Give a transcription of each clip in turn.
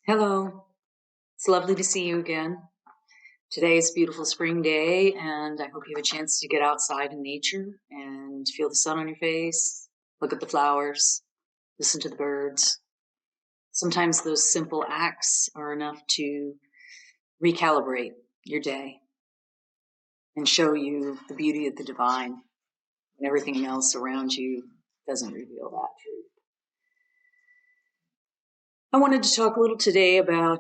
Hello, it's lovely to see you again. Today is a beautiful spring day, and I hope you have a chance to get outside in nature and feel the sun on your face, look at the flowers, listen to the birds. Sometimes those simple acts are enough to recalibrate your day and show you the beauty of the divine when everything else around you doesn't reveal that truth. I wanted to talk a little today about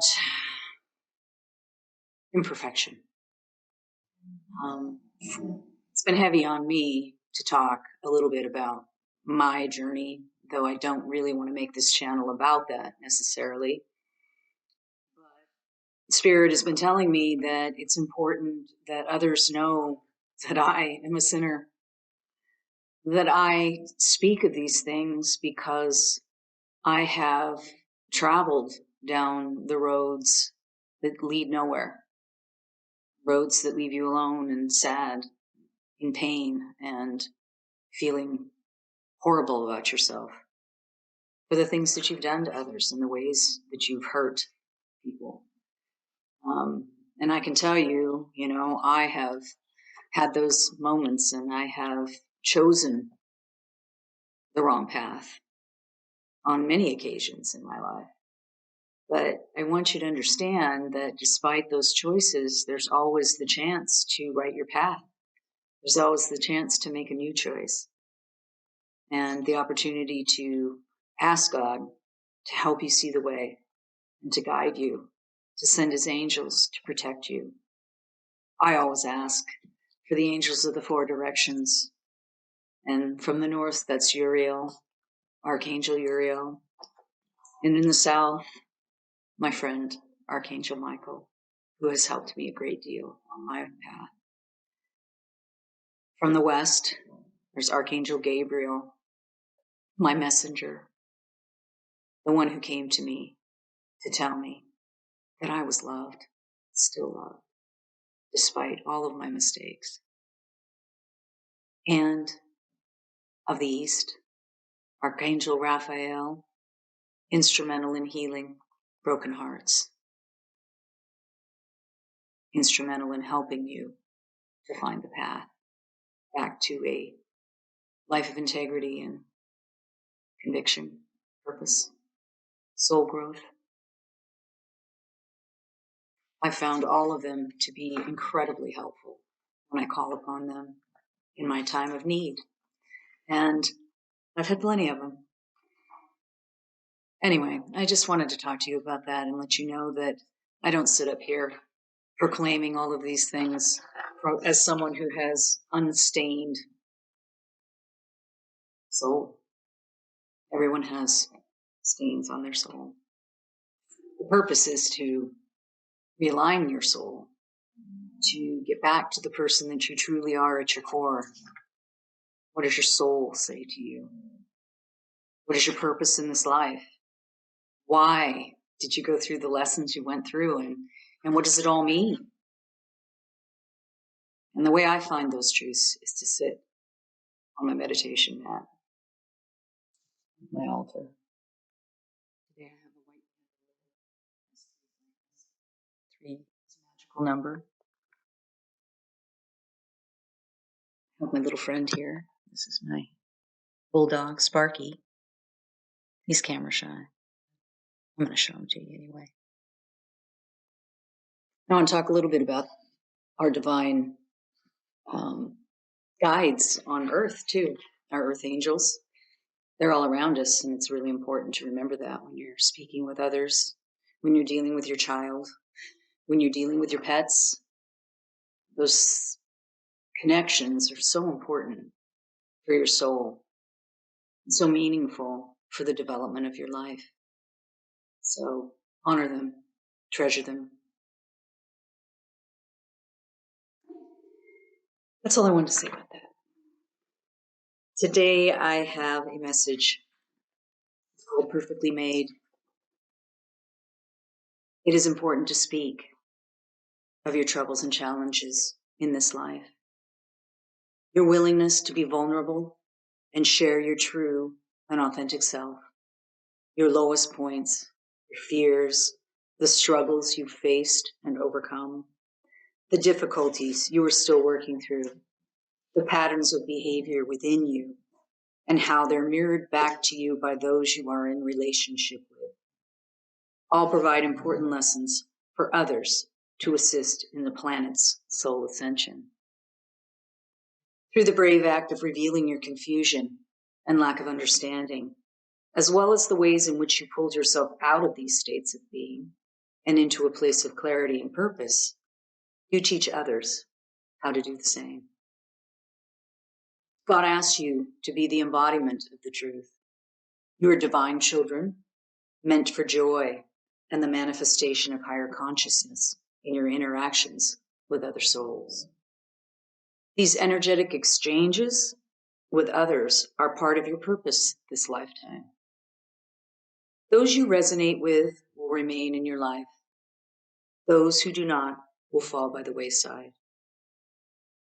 imperfection. It's been heavy on me to talk a little bit about my journey, though I don't really want to make this channel about that necessarily. But Spirit has been telling me that it's important that others know that I am a sinner, that I speak of these things because I have traveled down the roads that lead nowhere, roads that leave you alone and sad, in pain, and feeling horrible about yourself for the things that you've done to others and the ways that you've hurt people. And I can tell you, I have had those moments and I have chosen the wrong path on many occasions in my life. But I want you to understand that despite those choices, there's always the chance to right your path. There's always the chance to make a new choice and the opportunity to ask God to help you see the way and to guide you, to send his angels to protect you. I always ask for the angels of the four directions. And from the north, that's Uriel, Archangel Uriel. And in the south, my friend, Archangel Michael, who has helped me a great deal on my path. From the west, there's Archangel Gabriel, my messenger, the one who came to me to tell me that I was loved, still loved, despite all of my mistakes. And of the east, Archangel Raphael, instrumental in healing broken hearts, instrumental in helping you to find the path back to a life of integrity and conviction, purpose, soul growth. I found all of them to be incredibly helpful when I call upon them in my time of need. And I've had plenty of them. Anyway, I just wanted to talk to you about that and let you know that I don't sit up here proclaiming all of these things as someone who has unstained soul. Everyone has stains on their soul. The purpose is to realign your soul, to get back to the person that you truly are at your core. What does your soul say to you? What is your purpose in this life? Why did you go through the lessons you went through, and what does it all mean? And the way I find those truths is to sit on my meditation mat, my altar. Today I have a white candle. 3 is a magical number. I have my little friend here. This is my bulldog, Sparky. He's camera shy. I'm going to show him to you anyway. I want to talk a little bit about our divine guides on earth, too. Our earth angels. They're all around us, and it's really important to remember that when you're speaking with others, when you're dealing with your child, when you're dealing with your pets. Those connections are so important for your soul, and so meaningful for the development of your life. So honor them, treasure them. That's all I wanted to say about that. Today I have a message. It's called Perfectly Made. It is important to speak of your troubles and challenges in this life. Your willingness to be vulnerable and share your true and authentic self, your lowest points, your fears, the struggles you've faced and overcome, the difficulties you are still working through, the patterns of behavior within you, and how they're mirrored back to you by those you are in relationship with. All provide important lessons for others to assist in the planet's soul ascension. Through the brave act of revealing your confusion and lack of understanding, as well as the ways in which you pulled yourself out of these states of being and into a place of clarity and purpose, you teach others how to do the same. God asks you to be the embodiment of the truth. You are divine children, meant for joy and the manifestation of higher consciousness in your interactions with other souls. These energetic exchanges with others are part of your purpose this lifetime. Those you resonate with will remain in your life. Those who do not will fall by the wayside.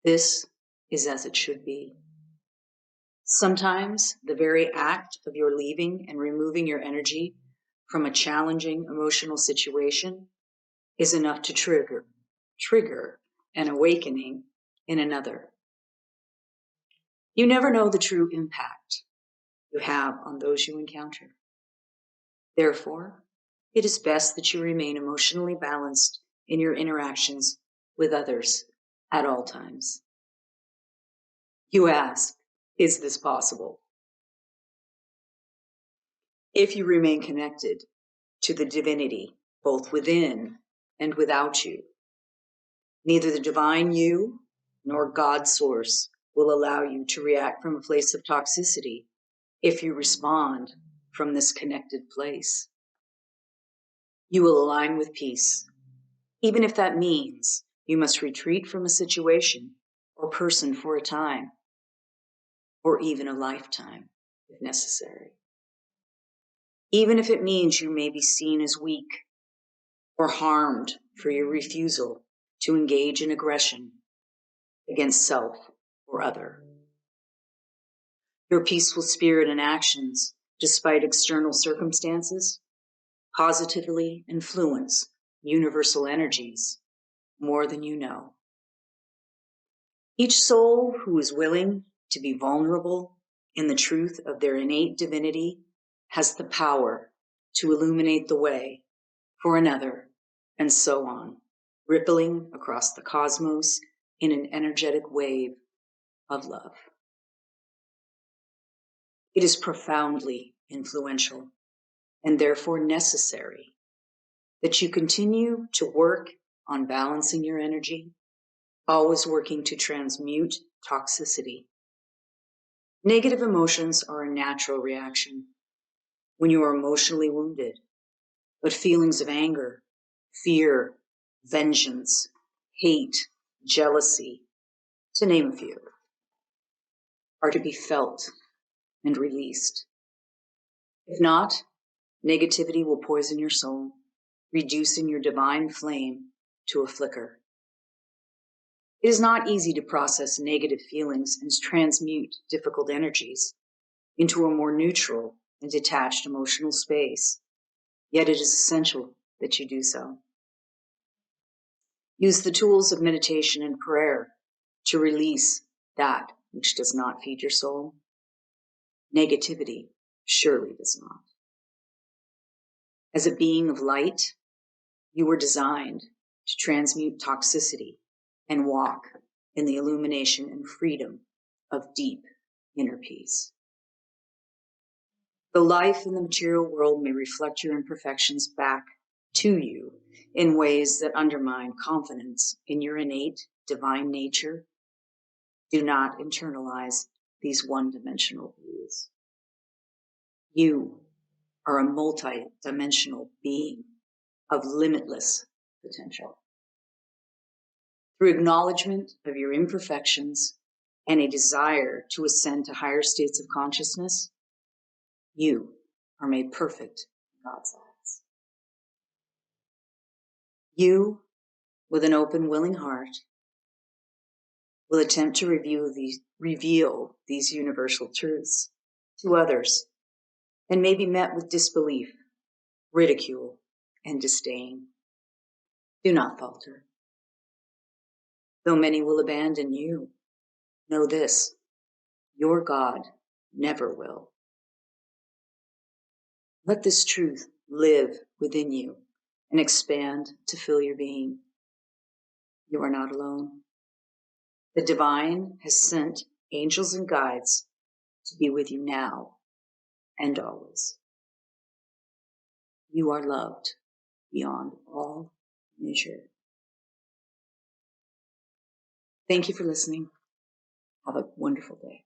This is as it should be. Sometimes the very act of your leaving and removing your energy from a challenging emotional situation is enough to trigger an awakening in another. You never know the true impact you have on those you encounter. Therefore, it is best that you remain emotionally balanced in your interactions with others at all times. You ask, is this possible? If you remain connected to the divinity, both within and without you, neither the divine you nor God source will allow you to react from a place of toxicity if you respond from this connected place. You will align with peace, even if that means you must retreat from a situation or person for a time, or even a lifetime if necessary. Even if it means you may be seen as weak or harmed for your refusal to engage in aggression against self or other. Your peaceful spirit and actions, despite external circumstances, positively influence universal energies more than you know. Each soul who is willing to be vulnerable in the truth of their innate divinity has the power to illuminate the way for another, and so on, rippling across the cosmos in an energetic wave of love. It is profoundly influential and therefore necessary that you continue to work on balancing your energy, always working to transmute toxicity. Negative emotions are a natural reaction when you are emotionally wounded, but feelings of anger, fear, vengeance, hate, jealousy, to name a few, are to be felt and released. If not, negativity will poison your soul, reducing your divine flame to a flicker. It is not easy to process negative feelings and transmute difficult energies into a more neutral and detached emotional space, yet it is essential that you do so. Use the tools of meditation and prayer to release that which does not feed your soul. Negativity surely does not. As a being of light, you were designed to transmute toxicity and walk in the illumination and freedom of deep inner peace. Though life in the material world may reflect your imperfections back to you in ways that undermine confidence in your innate divine nature, do not internalize these one-dimensional views. You are a multi-dimensional being of limitless potential. Through acknowledgement of your imperfections and a desire to ascend to higher states of consciousness, you are made perfect in God's eyes. You, with an open, willing heart, will attempt to reveal these universal truths to others and may be met with disbelief, ridicule, and disdain. Do not falter. Though many will abandon you, know this, your God never will. Let this truth live within you and expand to fill your being. You are not alone. The divine has sent angels and guides to be with you now and always. You are loved beyond all measure. Thank you for listening. Have a wonderful day.